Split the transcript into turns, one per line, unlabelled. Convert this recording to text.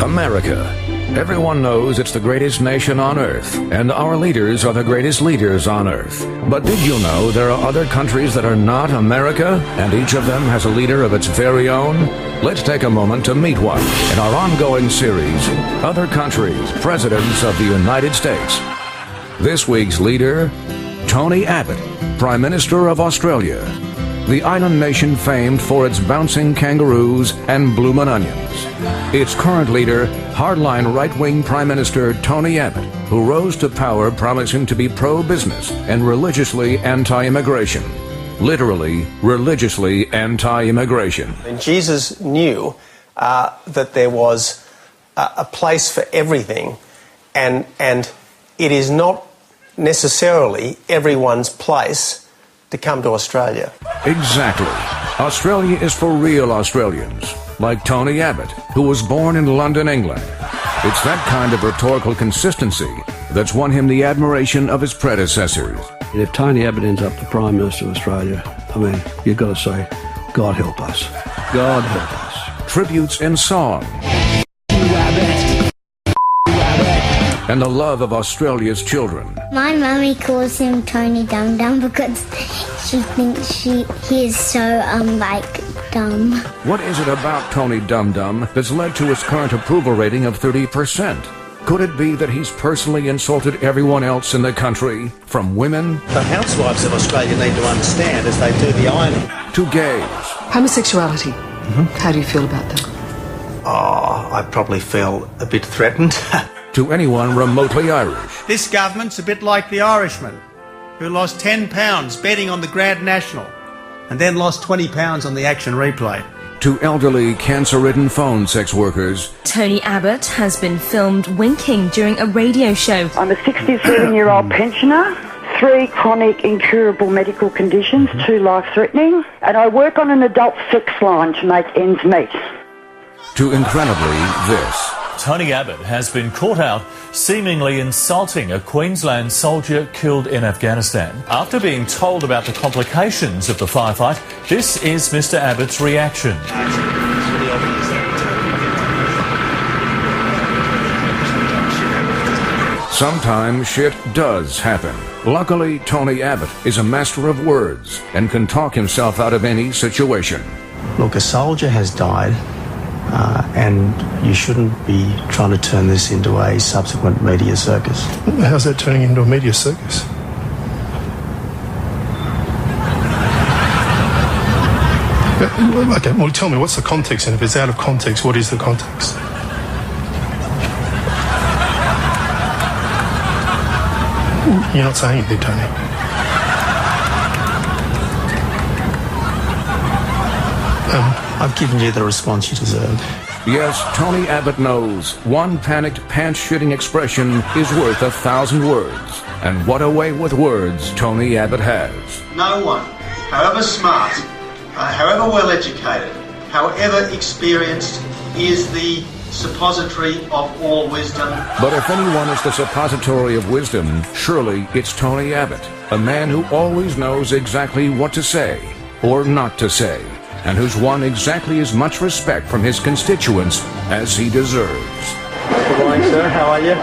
America. Everyone knows it's the greatest nation on earth, and our leaders are the greatest leaders on earth. But did you know there are other countries that are not America, and each of them has a leader of its very own? Let's take a moment to meet one in our ongoing series, Other Countries, Presidents of the United States. This week's leader, Tony Abbott, Prime Minister of Australia. The island nation famed for its bouncing kangaroos and bloomin' onions. Its current leader, hardline right-wing Prime Minister Tony Abbott, who rose to power promising to be pro-business and religiously anti-immigration. Literally, religiously anti-immigration.
And Jesus knew that there was a place for everything, and it is not necessarily everyone's place to come to Australia.
Exactly. Australia is for real Australians, like Tony Abbott, who was born in London, England. It's that kind of rhetorical consistency that's won him the admiration of his predecessors.
And if Tony Abbott ends up the Prime Minister of Australia, I mean, you've got to say, God help us. God help us.
Tributes in song. And the love of Australia's children.
My mummy calls him Tony Dum Dum because she thinks he is so, dumb.
What is it about Tony Dum Dum that's led to his current approval rating of 30%? Could it be that he's personally insulted everyone else in the country, from women...
The housewives of Australia need to understand as they do the ironing.
...to gays.
Homosexuality. How do you feel about that?
Oh, I probably feel a bit threatened.
To anyone remotely Irish.
This government's a bit like the Irishman, who lost £10 betting on the Grand National, and then lost £20 on the action replay.
To elderly, cancer-ridden phone sex workers.
Tony Abbott has been filmed winking during a radio show.
I'm a 67-year-old pensioner, 3 chronic incurable medical conditions, 2 life-threatening, and I work on an adult sex line to make ends meet.
To incredibly this.
Tony Abbott has been caught out seemingly insulting a Queensland soldier killed in Afghanistan. After being told about the complications of the firefight, this is Mr. Abbott's reaction.
Sometimes shit does happen. Luckily, Tony Abbott is a master of words and can talk himself out of any situation.
Look, a soldier has died. And you shouldn't be trying to turn this into a subsequent media circus.
How's that turning into a media circus? Okay, well, tell me, what's the context? And if it's out of context, what is the context? You're not saying anything, Tony.
I've given you the response you deserve.
Yes, Tony Abbott knows one panicked, pants-shitting expression is worth 1,000 words. And what a way with words Tony Abbott has.
No one, however smart, however well-educated, however experienced, is the suppository of all wisdom.
But if anyone is the suppository of wisdom, surely it's Tony Abbott, a man who always knows exactly what to say or not to say, and who's won exactly as much respect from his constituents as he deserves.
Good morning, sir. How are you?